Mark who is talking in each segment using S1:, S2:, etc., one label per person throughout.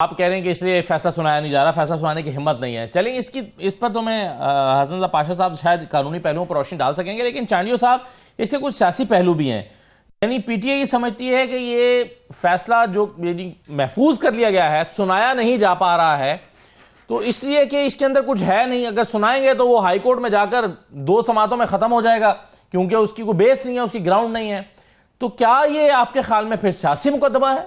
S1: آپ کہہ رہے ہیں کہ اس لیے فیصلہ سنایا نہیں جا رہا، فیصلہ سنانے کی ہمت نہیں ہے. چلیں اس پر تو میں حسن اللہ پاشا صاحب شاید قانونی پہلوؤں پر روشنی ڈال سکیں گے، لیکن چانڈیو صاحب اس سے کچھ سیاسی پہلو بھی ہیں. یعنی پی ٹی آئی یہ سمجھتی ہے کہ یہ فیصلہ جو محفوظ کر لیا گیا ہے سنایا نہیں جا پا رہا ہے، تو اس لیے کہ اس کے اندر کچھ ہے نہیں. اگر سنائیں گے تو وہ ہائی کورٹ میں جا کر 2 سماعتوں میں ختم ہو جائے گا، کیونکہ اس کی کوئی بیس نہیں ہے، اس کی گراؤنڈ نہیں ہے. تو کیا یہ آپ کے خیال میں پھر سیاسی مقدمہ ہے؟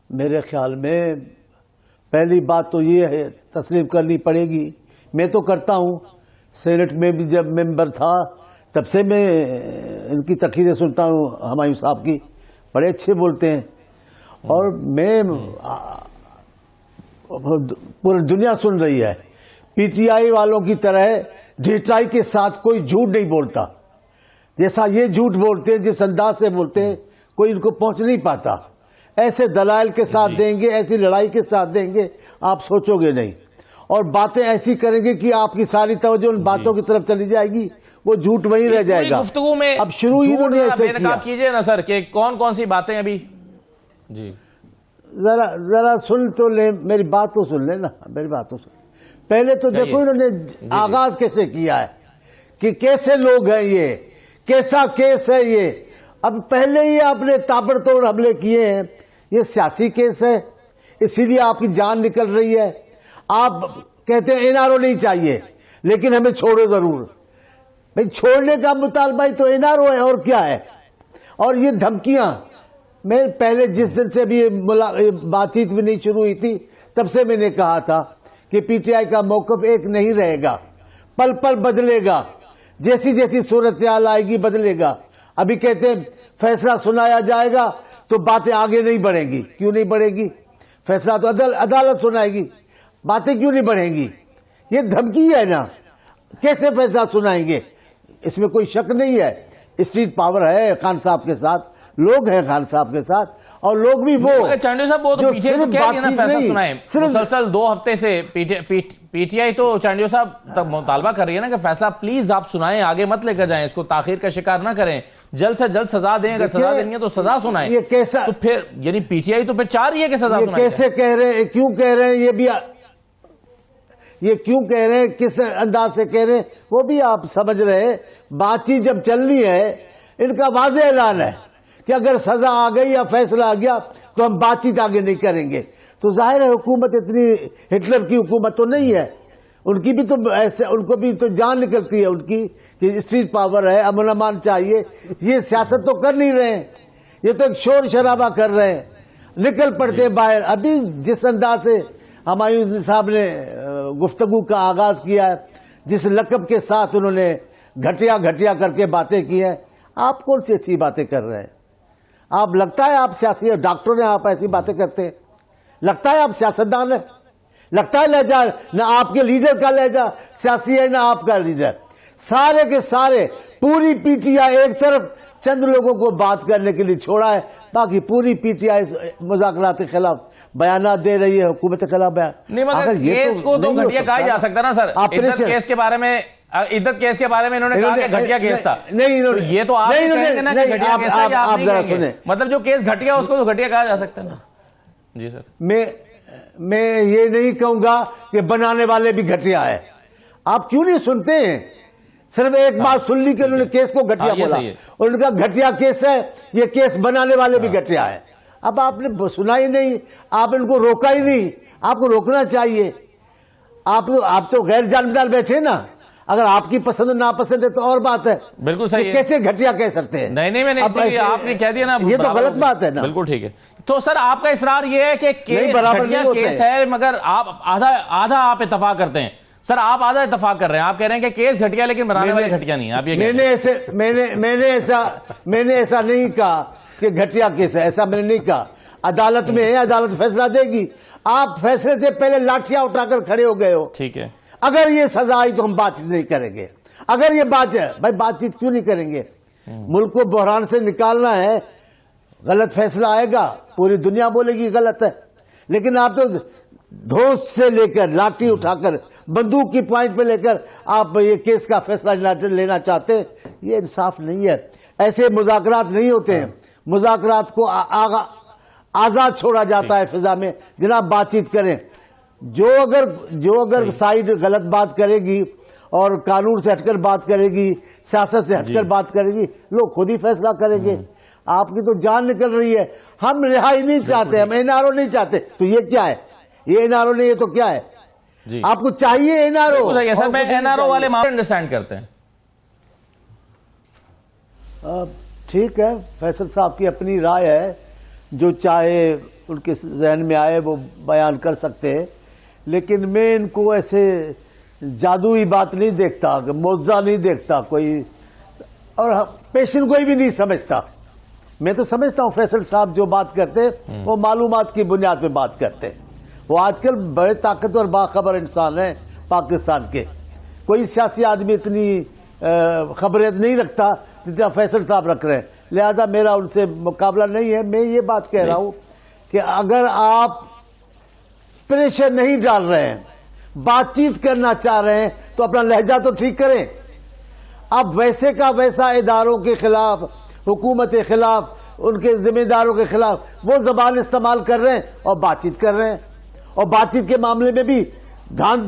S2: میرے خیال میں پہلی بات تو یہ ہے تسلیم کرنی پڑے گی. میں تو کرتا ہوں، سینٹ میں بھی جب ممبر تھا تب سے میں ان کی تقریریں سنتا ہوں. ہمایوں صاحب کی بڑے اچھے بولتے ہیں، اور میں پوری دنیا سن رہی ہے. پی ٹی آئی والوں کی طرح ڈھیٹائی کے ساتھ کوئی جھوٹ نہیں بولتا. جیسا یہ جھوٹ بولتے ہیں، جس انداز سے بولتے ہیں، کوئی ان کو پہنچ نہیں پاتا. ایسے دلائل کے ساتھ دیں گے، ایسی لڑائی کے ساتھ دیں گے، آپ سوچو گے نہیں، اور باتیں ایسی کریں گے کہ آپ کی ساری توجہ ان باتوں کی طرف چلی جائے گی، وہ جھوٹ وہیں رہ جائے گا.
S1: گفتگو میں
S2: اب شروع ہی انہوں نے ایسے کیا.
S1: کیجئے نا سر کہ کون سی باتیں ابھی جی
S2: ذرا سن تو لیں، میری بات تو سن لیں نا، میری بات تو سن. پہلے تو دیکھو انہوں نے آغاز کیسے کیا ہے، کہ کیسے لوگ ہیں یہ، کیسا کیس ہے یہ. اب پہلے ہی آپ نے تابڑ توڑ حملے کیے ہیں. یہ سیاسی کیس ہے، اسی لیے آپ کی جان نکل رہی ہے. آپ کہتے ہیں این آر او نہیں چاہیے، لیکن ہمیں چھوڑو ضرور. بھئی چھوڑنے کا مطالبہ ہی تو این آر او ہے، اور کیا ہے. اور یہ دھمکیاں، میں پہلے جس دن سے بھی بات چیت بھی نہیں شروع ہوئی تھی تب سے میں نے کہا تھا کہ پی ٹی آئی کا موقف ایک نہیں رہے گا، پل پل بدلے گا، جیسی جیسی صورتحال آئے گی بدلے گا. ابھی کہتے ہیں فیصلہ سنایا جائے گا تو باتیں آگے نہیں بڑھیں گی. کیوں نہیں بڑھے گی؟ فیصلہ تو عدالت سنائے گی، باتیں کیوں نہیں بڑھیں گی؟ یہ دھمکی ہے نا. کیسے فیصلہ سنائیں گے؟ اس میں کوئی شک نہیں ہے. اسٹریٹ پاور ہے خان صاحب کے ساتھ، لوگ ہیں خان صاحب کے ساتھ، اور لوگ بھی وہ
S1: چانڈیو صاحب وہ تو پیچھے تو کہہ دیا نا فیصلہ سنائیں. مسلسل 2 ہفتے سے پی ٹی آئی تو چانڈیو صاحب تک مطالبہ کر رہی ہے نا کہ فیصلہ پلیز آپ سنائیں، آگے مت لے کر جائیں، اس کو تاخیر کا شکار نہ کریں، جلد سے جلد سزا دیں. اگر سزا دینی ہے تو سزا سنائیں.
S2: یہ کیسا
S1: تو پھر یعنی پی ٹی آئی تو پھر چاہ رہی ہے کہ سزا سنائیں.
S2: کیسے کہہ رہے ہیں، کیوں کہہ رہے ہیں، یہ کیوں کہہ رہے ہیں، کس انداز سے کہہ رہے ہیں، وہ بھی آپ سمجھ رہے ہیں. بات چیت جب چلنی ہے، ان کا واضح اعلان ہے کہ اگر سزا آ گئی یا فیصلہ آ گیا تو ہم بات چیت آگے نہیں کریں گے. تو ظاہر ہے حکومت اتنی ہٹلر کی حکومت تو نہیں ہے. ان کی بھی تو ایسے، ان کو بھی تو جان نکلتی ہے ان کی کہ اسٹریٹ پاور ہے، امن امان چاہیے. یہ سیاست تو کر نہیں رہے ہیں، یہ تو ایک شور شرابہ کر رہے ہیں، نکل پڑتے ہیں باہر. ابھی جس انداز سے ہمایوں صاحب نے گفتگو کا آغاز کیا ہے، جس لقب کے ساتھ انہوں نے گھٹیا گھٹیا کر کے باتیں کی ہیں، آپ کون سی اچھی باتیں کر رہے ہیں؟ آپ لگتا ہے آپ سیاسی ڈاکٹر نے، آپ ایسی باتیں کرتے ہیں؟ لگتا ہے آپ سیاستدان ہیں؟ لگتا ہے لہجہ نہ آپ کے لیڈر کا لہجہ سیاسی ہے نہ آپ کا لیڈر. سارے کے سارے پوری پی ٹی آئی ایک طرف چند لوگوں کو بات کرنے کے لیے چھوڑا ہے، باقی پوری پی ٹی آئی مذاکرات کے خلاف بیانات دے رہی ہے، حکومت کے خلاف بیان.
S1: نہیں مگر کیس کو تو گھٹیا کہا جا سکتا نا سر. عدت کیس کے بارے میں انہوں نے کہا کہ گھٹیا کیس تھا. نہیں، یہ تو آپ کہیں گے نا کہ گھٹیا کیس تھا، یا آپ نہیں کہیں گے؟ مطلب جو کیس گھٹیا اس کو تو گھٹیا کہا جا سکتا ہے نا. جی سر،
S2: میں یہ نہیں کہوں گا کہ بنانے والے بھی گھٹیا ہے. آپ کیوں نہیں سنتے ہیں؟ صرف ایک بات سن لی کہ انہوں نے کیس کو گھٹیا بولا، اور ان کا گھٹیا کیس ہے، یہ کیس بنانے والے بھی گھٹیا ہے. اب آپ نے سنا ہی نہیں، آپ ان کو روکا ہی نہیں. آپ کو روکنا چاہیے. آپ تو غیر جانبدار بیٹھے نا. اگر آپ کی پسند ناپسند ہے تو اور بات ہے.
S1: بالکل صحیح.
S2: کیسے گھٹیا کہہ سکتے ہیں؟
S1: نہیں میں نے آپ نے کہہ دیا نا،
S2: یہ تو غلط بات ہے نا.
S1: بالکل ٹھیک ہے. تو سر آپ کا اصرار یہ ہے کہ گھٹیا کیس ہے، مگر آپ آدھا آپ اتفاق کرتے ہیں. سر آپ آدھا اتفاق کر رہے ہیں، آپ کہہ رہے ہیں کہ کیس گھٹیا لیکن بنانے والے گھٹیا نہیں. آپ یہ
S2: میں نے ایسا نہیں کہا کہ گھٹیا کیس ہے، ایسا میں نے نہیں کہا. عدالت میں ہے، عدالت فیصلہ دے گی. آپ فیصلے سے پہلے لاٹھیاں اٹھا کر کھڑے ہو گئے ہو.
S1: ٹھیک ہے.
S2: اگر یہ سزا آئی تو ہم بات چیت نہیں کریں گے. اگر یہ بات ہے، بھائی بات چیت کیوں نہیں کریں گے؟ ملک کو بحران سے نکالنا ہے. غلط فیصلہ آئے گا، پوری دنیا بولے گی غلط ہے، لیکن آپ تو دھوس سے لے کر لاٹھی اٹھا کر بندوق کی پوائنٹ پہ لے کر آپ یہ کیس کا فیصلہ لینا چاہتے ہیں. یہ انصاف نہیں ہے. ایسے مذاکرات نہیں ہوتے ہیں. مذاکرات کو آزاد چھوڑا جاتا ہے فضا میں. جناب بات چیت کریں. جو اگر سائیڈ غلط بات کرے گی اور قانون سے ہٹ کر بات کرے گی, سیاست سے ہٹ کر بات کرے گی, لوگ خود ہی فیصلہ کریں گے. آپ کی تو جان نکل رہی ہے. ہم رہائی نہیں چاہتے, ہم این آر او نہیں چاہتے. تو یہ کیا ہے؟ یہ این آر او نہیں, یہ تو کیا ہے؟ آپ کو چاہیے این آر او.
S1: سر میں این آر او والے معاملے انڈرسٹینڈ کرتے ہیں.
S2: ٹھیک ہے, فیصل صاحب کی اپنی رائے ہے, جو چاہے ان کے ذہن میں آئے وہ بیان کر سکتے ہیں. لیکن میں ان کو ایسے جادوئی بات نہیں دیکھتا, معجزہ نہیں دیکھتا کوئی, اور پیشن کوئی بھی نہیں سمجھتا. میں تو سمجھتا ہوں فیصل صاحب جو بات کرتے ہیں وہ معلومات کی بنیاد پہ بات کرتے ہیں. وہ آج کل بڑے طاقتور باخبر انسان ہیں پاکستان کے. کوئی سیاسی آدمی اتنی خبریت نہیں رکھتا جتنا فیصل صاحب رکھ رہے ہیں. لہذا میرا ان سے مقابلہ نہیں ہے. میں یہ بات کہہ رہا ہوں کہ اگر آپ پریشر نہیں ڈال رہے ہیں, بات چیت کرنا چاہ رہے ہیں, تو اپنا لہجہ تو ٹھیک کریں. اب ویسے کا ویسا اداروں کے خلاف, حکومت کے خلاف, ان کے ذمہ داروں کے خلاف وہ زبان استعمال کر رہے ہیں اور بات چیت کر رہے ہیں, اور بات چیت کے معاملے میں بھی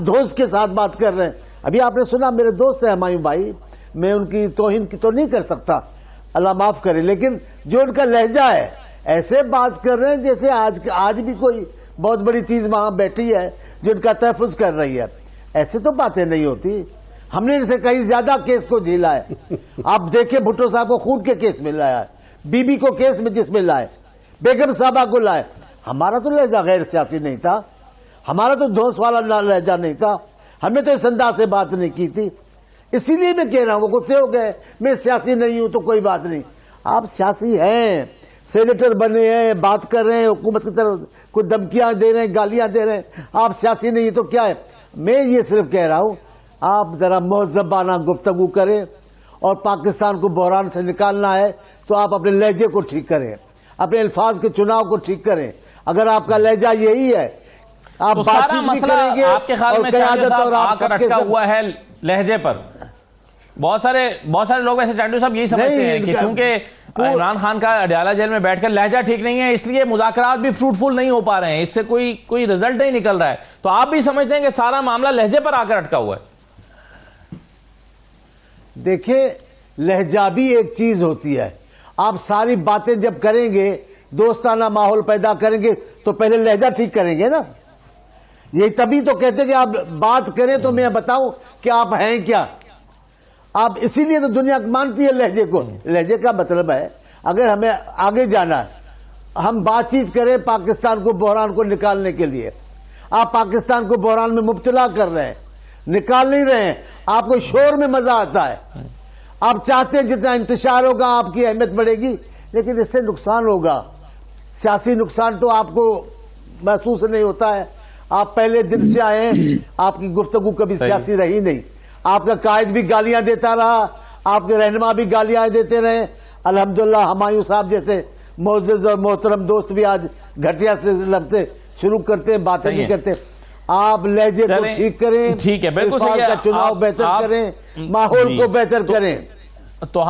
S2: دھوس کے ساتھ بات کر رہے ہیں. ابھی آپ نے سنا, میرے دوست ہیں ہمایوں بھائی, میں ان کی توہین کی تو نہیں کر سکتا, اللہ معاف کرے, لیکن جو ان کا لہجہ ہے ایسے بات کر رہے ہیں جیسے آج بھی کوئی بہت بڑی چیز وہاں بیٹھی ہے جو ان کا تحفظ کر رہی ہے. ایسے تو باتیں نہیں ہوتی. ہم نے ان سے کہیں زیادہ کیس کو جھیلا ہے. آپ دیکھیں بھٹو صاحب کو خون کے کیس میں لایا ہے, بی بی کو کیس میں جس میں لائے, بیگم صاحبہ کو لائے. ہمارا تو لہجہ غیر سیاسی نہیں تھا, ہمارا تو دھوس والا لہجہ نہیں تھا, ہم نے تو اس انداز سے بات نہیں کی تھی. اسی لیے میں کہہ رہا ہوں, وہ غصے ہو گئے, میں سیاسی نہیں ہوں تو کوئی بات نہیں. آپ سیاسی ہیں, سینیٹر بنے ہیں, بات کر رہے ہیں, حکومت کی طرف کوئی دھمکیاں دے رہے ہیں, گالیاں دے رہے ہیں. آپ سیاسی نہیں تو کیا ہے؟ میں یہ صرف کہہ رہا ہوں آپ ذرا مہذبانہ گفتگو کریں, اور پاکستان کو بحران سے نکالنا ہے تو آپ اپنے لہجے کو ٹھیک کریں, اپنے الفاظ کے چناؤ کو ٹھیک کریں. اگر آپ کا لہجہ یہی ہے, آپ
S1: تو
S2: بات
S1: سارا
S2: چیت بھی
S1: مسئلہ
S2: کریں گے
S1: آپ کے خیال میں چانڈیو صاحب آ کر اٹکا ہوا ہے لہجے پر. بہت سارے لوگ ویسے چانڈیو صاحب یہی سمجھتے ہیں کہ چونکہ عمران خان کا اڈیالہ جیل میں بیٹھ کر لہجہ ٹھیک نہیں ہے, اس لیے مذاکرات بھی فروٹفل نہیں ہو پا رہے ہیں, اس سے کوئی رزلٹ نہیں نکل رہا ہے. تو آپ بھی سمجھتے ہیں کہ سارا معاملہ لہجے پر آ کر اٹکا ہوا ہے.
S2: دیکھیں, لہجہ بھی ایک چیز ہوتی ہے. آپ ساری باتیں جب کریں گے, دوستانہ ماحول پیدا کریں گے, تو پہلے لہجہ ٹھیک کریں گے نا. یہ تبھی تو کہتے ہیں کہ آپ بات کریں تو میں بتاؤں کہ آپ ہیں کیا. آپ اسی لیے تو دنیا مانتی ہے لہجے کو. لہجے کا مطلب ہے اگر ہمیں آگے جانا ہے, ہم بات چیت کریں پاکستان کو بحران کو نکالنے کے لیے. آپ پاکستان کو بحران میں مبتلا کر رہے ہیں, نکال نہیں رہے ہیں. آپ کو شور میں مزہ آتا ہے, آپ چاہتے ہیں جتنا انتشار ہوگا آپ کی اہمیت بڑھے گی, لیکن اس سے نقصان ہوگا. سیاسی نقصان تو آپ کو محسوس نہیں ہوتا ہے. آپ پہلے دن سے آئے ہیں, آپ کی گفتگو کبھی سیاسی رہی نہیں. آپ کا قائد بھی گالیاں دیتا رہا, آپ کے رہنما بھی گالیاں دیتے رہے. الحمدللہ ہمایوں صاحب جیسے معزز اور محترم دوست بھی آج گھٹیا سے لفظ سے شروع کرتے ہیں, باتیں نہیں کرتے. آپ لہجے کو ٹھیک کریں,
S1: ٹھیک ہے, بالکل
S2: الفاظ کا چناؤ بہتر کریں, ماحول کو بہتر کریں.
S1: تو